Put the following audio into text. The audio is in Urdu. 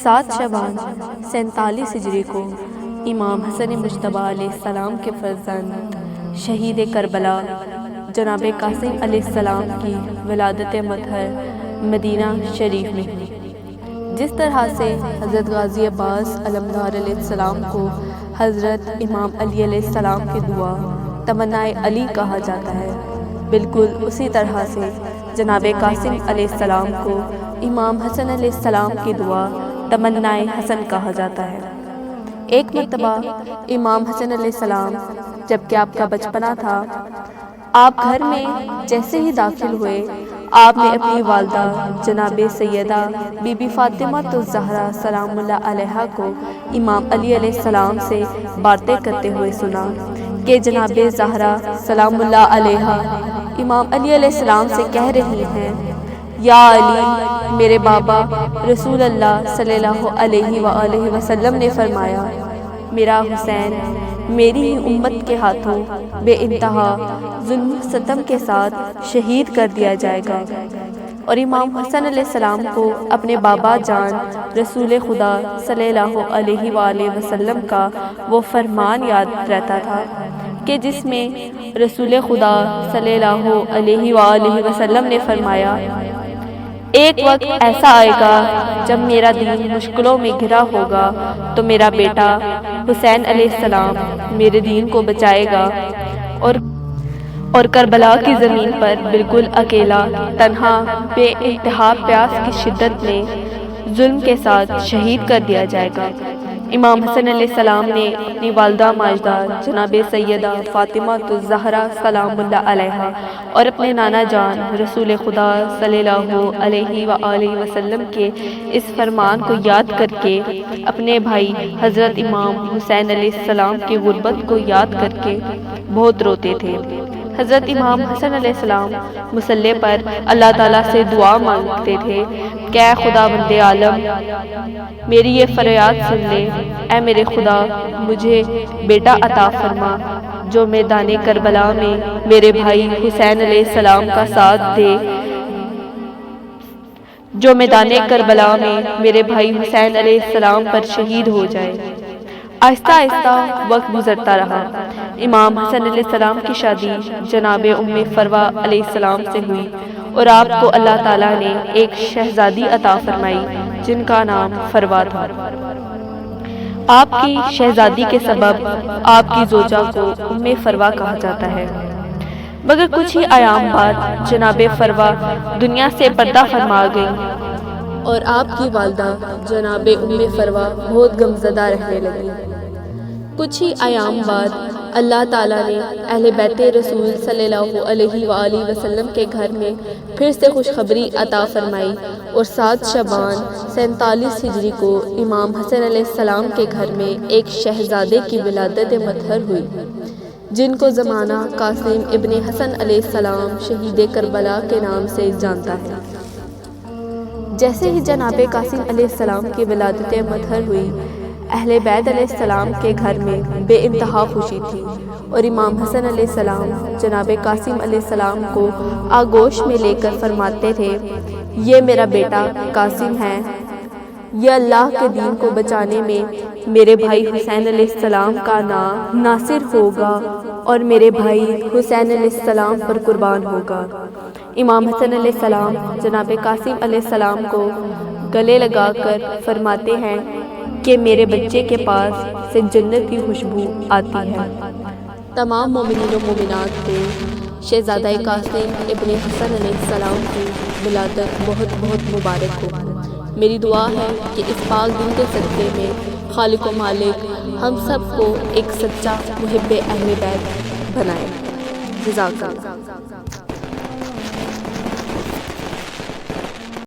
7 شعبان 47 ہجری کو امام حسن مجتبیٰ علیہ السلام کے فرزند شہید کربلا جناب قاسم علیہ السلام کی ولادت مطہر مدینہ شریف میں ہوئی۔ جس طرح سے حضرت غازی عباس علمدار علیہ السلام کو حضرت امام علی علیہ السلام کی دعا تمنائے علی کہا جاتا ہے، بالکل اسی طرح سے جناب قاسم علیہ السلام کو امام حسن علیہ السلام کی دعا تمنائے حسن کہا جاتا ہے۔ ایک مرتبہ امام حسن علیہ السلام جبکہ آپ کا بچپنا تھا، آپ گھر میں جیسے ہی داخل ہوئے، آپ نے اپنی والدہ جناب سیدہ بی بی فاطمہ الزہرا سلام اللہ علیہا کو امام علی علیہ السلام سے باتیں کرتے ہوئے سنا کہ جناب زہرا سلام اللہ علیہا امام علی علیہ السلام سے کہہ رہی ہیں، یا علی، میرے بابا رسول اللہ صلی اللہ علیہ وآلہ وسلم نے فرمایا، میرا حسین میری ہی امت کے ہاتھوں بے انتہا ظلم ستم کے ساتھ شہید کر دیا جائے گا۔ اور امام حسن علیہ السلام کو اپنے بابا جان رسول خدا صلی اللہ علیہ وآلہ وسلم کا وہ فرمان یاد رہتا تھا کہ جس میں رسول خدا صلی اللہ علیہ وآلہ وسلم نے فرمایا، ایک وقت ایسا آئے گا جب میرا دین مشکلوں میں گھرا ہوگا تو میرا بیٹا حسین علیہ السلام میرے دین کو بچائے گا، اور کربلا کی زمین پر بالکل اکیلا تنہا بے انتہا پیاس کی شدت میں ظلم کے ساتھ شہید کر دیا جائے گا۔ امام حسن علیہ السلام نے اپنی والدہ ماجدہ جناب سیدہ فاطمہ الزہرا سلام اللہ علیہا اور اپنے نانا جان رسول خدا صلی اللہ علیہ وآلہ وسلم کے اس فرمان کو یاد کر کے، اپنے بھائی حضرت امام حسین علیہ السلام کی غربت کو یاد کر کے بہت روتے تھے۔ حضرت امام حسن علیہ السلام مصلی پر اللہ تعالیٰ سے دعا مانگتے تھے کہ اے خدا بند عالم، میری یہ فریاد سن لے، اے میرے خدا مجھے بیٹا عطا فرما جو میدان کربلا میں میرے بھائی حسین علیہ السلام کا ساتھ دے، جو میدان کربلا میں میرے بھائی حسین علیہ السلام پر شہید ہو جائے۔ آہستہ آہستہ وقت گزرتا رہا۔ امام حسن علیہ السلام کی شادی جناب ام فروہ علیہ السلام سے ہوئی اور آپ کو اللہ تعالیٰ نے ایک شہزادی عطا فرمائی جن کا نام فروہ تھا۔ آپ کی شہزادی کے سبب آپ کی زوجہ کو ام فروہ کہا جاتا ہے۔ مگر کچھ ہی ایام بعد جناب فروہ دنیا سے پردہ فرما گئی اور آپ کی والدہ جناب ام فروہ بہت غمزدہ رہنے لگی۔ کچھ ہی ایام بعد اللہ تعالیٰ نے اہل بیت رسول صلی اللہ علیہ وآلہ وسلم کے گھر میں پھر سے خوشخبری عطا فرمائی اور 7 شعبان 47 ہجری کو امام حسن علیہ السلام کے گھر میں ایک شہزادے کی ولادت مطہر ہوئی جن کو زمانہ قاسم ابن حسن علیہ السلام شہید کربلا کے نام سے جانتا ہے۔ جیسے ہی جناب قاسم علیہ السلام کی ولادت مطہر ہوئی، اہل بیت علیہ السلام کے گھر میں بے انتہا خوشی تھی اور امام حسن علیہ السلام جناب قاسم علیہ السلام کو آغوش میں لے کر فرماتے تھے، یہ میرا بیٹا قاسم ہے، یہ اللہ کے دین کو بچانے میں میرے بھائی حسین علیہ السلام کا نام ناصر ہوگا اور میرے بھائی حسین علیہ السلام پر قربان ہوگا۔ امام حسن علیہ السلام جناب قاسم علیہ السلام کو گلے لگا کر فرماتے ہیں کہ میرے بچے کے پاس سے جنت کی خوشبو آتی ہے۔ تمام مومنین و مومنات کو شہزادہ قاسم ابن حسن علیہ السلام کی ولادت بہت بہت مبارک ہو۔ میری دعا ہے کہ اس پاک دن کے صدقے میں خالق و مالک ہم سب کو ایک سچا محب اہل بیت بنائے۔ جزاک اللہ۔